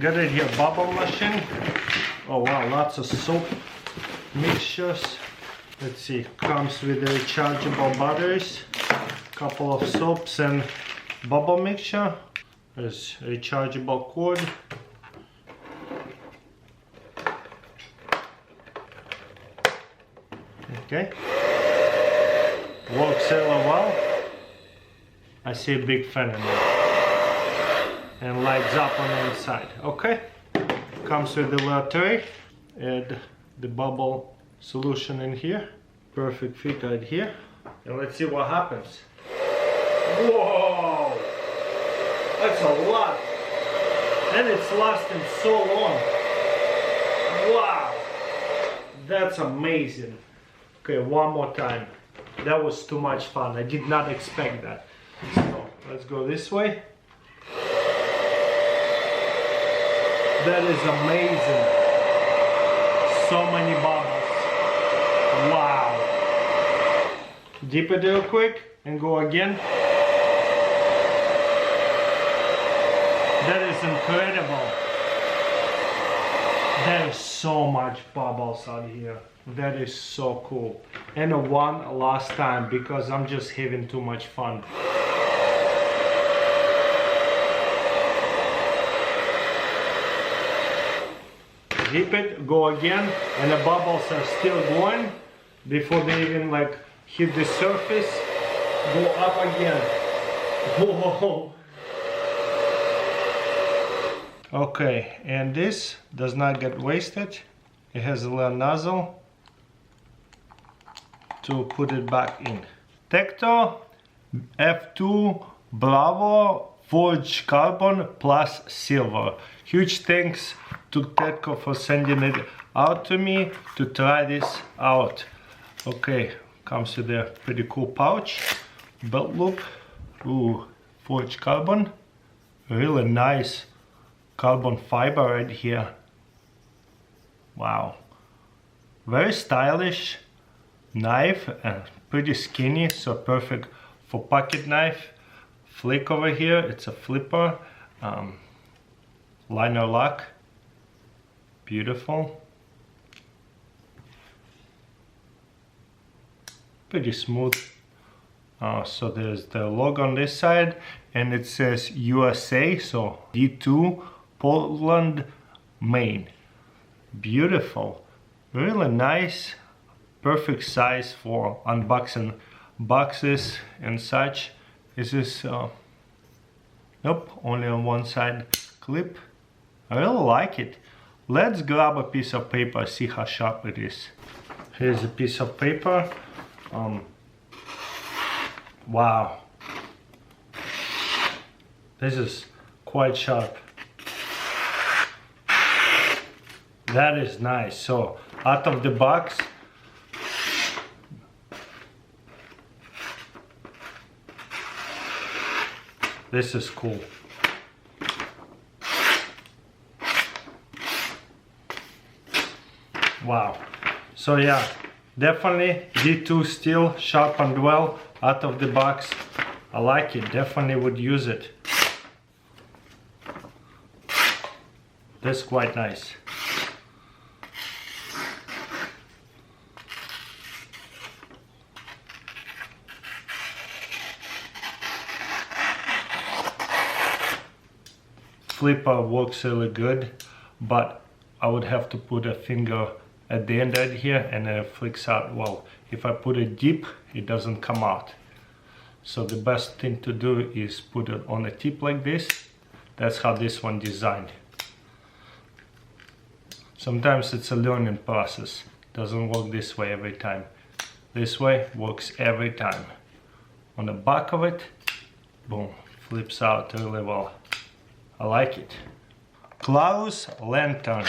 Got it here, bubble machine. Oh wow, lots of soap mixtures. Let's see, comes with the rechargeable batteries, couple of soaps and bubble mixture. There's rechargeable cord. Okay, works really well. I see a big fan in there and lights up on the inside. Okay, comes with the little tray. Add the bubble solution in here. Perfect fit right here. And let's see what happens. Whoa, that's a lot, and it's lasting so long. Wow, that's amazing. Okay, one more time. That was too much fun. I did not expect that. So let's go this way. That is amazing. So many bubbles. Wow. Dip it real quick and go again. That is incredible. There is so much bubbles out here. That is so cool. And one last time because I'm just having too much fun. Dip it, go again, and the bubbles are still going before they even like hit the surface. Go up again. Whoa. Okay, and this does not get wasted. It has a little nozzle to put it back in. Tecto F2 Bravo Forged Carbon plus Silver. Huge thanks to Tecto for sending it out to me to try this out. Okay, comes with a pretty cool pouch, belt loop. Ooh, forged carbon, really nice carbon fiber right here. Wow, very stylish knife and pretty skinny, so perfect for pocket knife. Flick over here, it's a flipper, liner lock, beautiful, pretty smooth. So there's the logo on this side and it says USA, so D2 Portland, Maine. Beautiful, really nice, perfect size for unboxing boxes and such. This is nope, only on one side clip. I really like it. Let's grab a piece of paper, see how sharp it is. Here's a piece of paper. Wow, this is quite sharp. That is nice. So out of the box, this is cool. Wow. So yeah, definitely D2 steel, sharpened well out of the box. I like it, definitely would use it. That's quite nice. Flipper works really good, but I would have to put a finger at the end right here and then it flicks out well. If I put it deep, it doesn't come out. So the best thing to do is put it on a tip like this. That's how this one designed. Sometimes it's a learning process. Doesn't work this way every time. This way works every time. On the back of it, boom, flips out really well. I like it. Klaus lantern.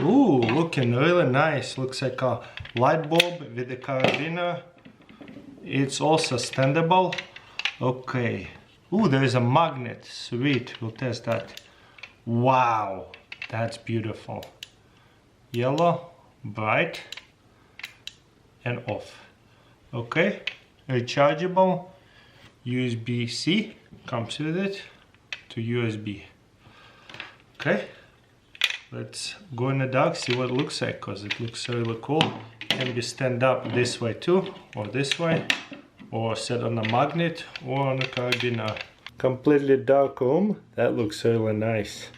Ooh, looking really nice. Looks like a light bulb with a carabiner. It's also extendable. Okay. Ooh, there is a magnet. Sweet, we'll test that. Wow, that's beautiful. Yellow, bright, and off. Okay, rechargeable. USB-C comes with it to USB. Okay, let's go in the dark, see what it looks like, because it looks really cool. Can be stand up this way too, or this way, or set on a magnet, or on a carabiner. Completely dark room, that looks really nice.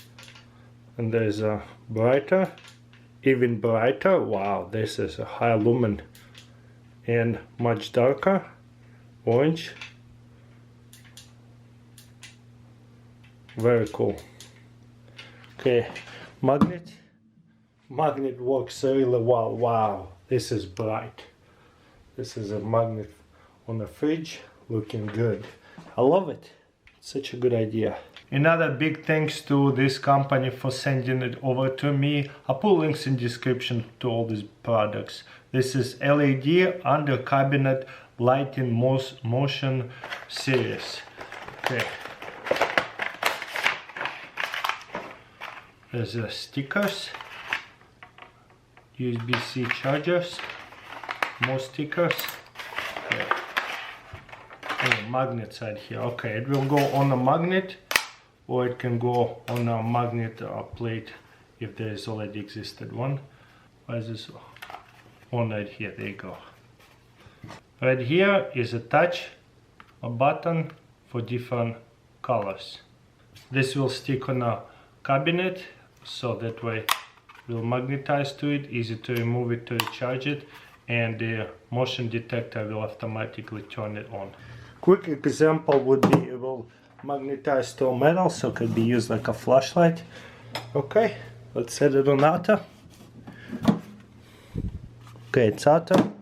And there's a brighter, even brighter. Wow, this is a high lumen. And much darker, orange. Very cool. Okay, magnet works really well. Wow, this is bright. This is a magnet on the fridge, looking good. I love it. Such a good idea. Another big thanks to this company for sending it over to me. I'll put links in description to all these products. This is LED under cabinet lighting motion series. Okay. There's stickers, USB-C chargers, more stickers. Okay. And a magnet side here. Okay, it will go on a magnet, or it can go on a magnet plate if there is already existed one. Why is this on right here? There you go. Right here is a button for different colors. This will stick on a cabinet, so that way will magnetize to it, easy to remove it to recharge it, and the motion detector will automatically turn it on. Quick example would be it will magnetize to metal, so it could be used like a flashlight. Okay, let's set it on auto. Okay, it's auto.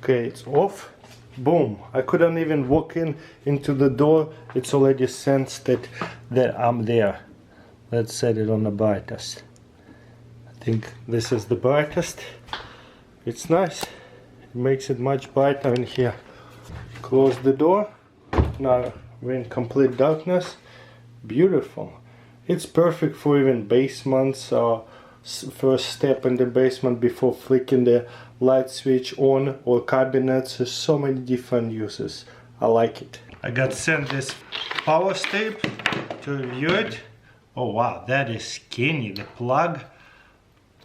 Okay, it's off. Boom, I couldn't even walk into the door. It's already sensed that I'm there. Let's set it on the brightest. I think this is the brightest. It's nice. It makes it much brighter in here. Close the door. Now we're in complete darkness. Beautiful. It's perfect for even basements. First step in the basement before flicking the light switch on, or cabinets. There's so many different uses. I like it. I got sent this power strip to review it. Oh wow, that is skinny. The plug,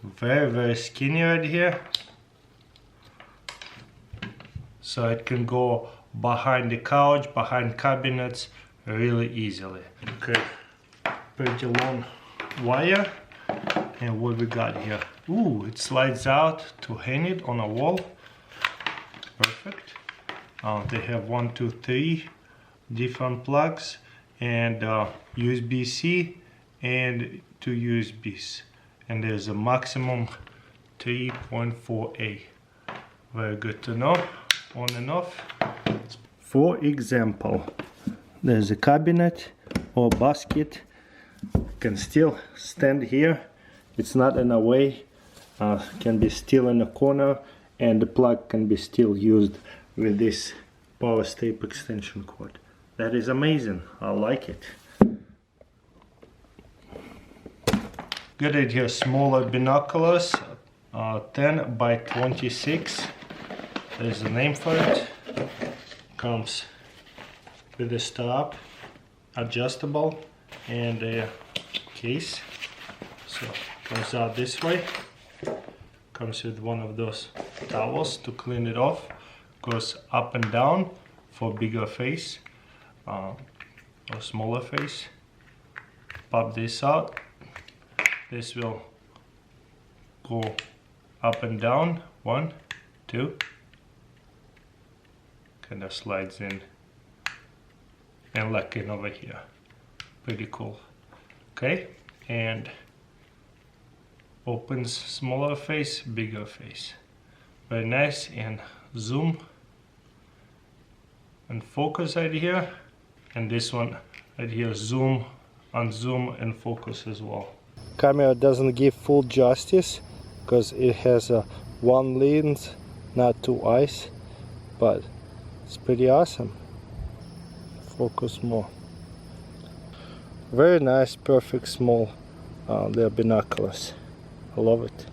very skinny right here. So it can go behind the couch, behind cabinets really easily. Okay, pretty long wire. And what we got here? Ooh, it slides out to hang it on a wall. Perfect. They have 1, 2, 3 different plugs, and USB-C and 2 USBs, and there's a maximum 3.4A. Very good to know. On and off. For example, there's a cabinet or basket, can still stand here. It's not in a way, can be still in a corner, and the plug can be still used with this power strip extension cord. That is amazing. I like it. Got it here, smaller binoculars, 10 by 26. There's a name for it. Comes with a strap, adjustable, and a case. So comes out this way. Comes with one of those towels to clean it off. Goes up and down for bigger face or smaller face. Pop this out. This will go up and down. 1, 2. Kind of slides in and lock in over here. Pretty cool. Okay, and opens smaller face, bigger face. Very nice. And zoom and focus right here, and this one right here, zoom, unzoom, and focus as well. Camera doesn't give full justice because it has a one lens, not two eyes, but it's pretty awesome. Focus more. Very nice, perfect small, they're binoculars. I love it.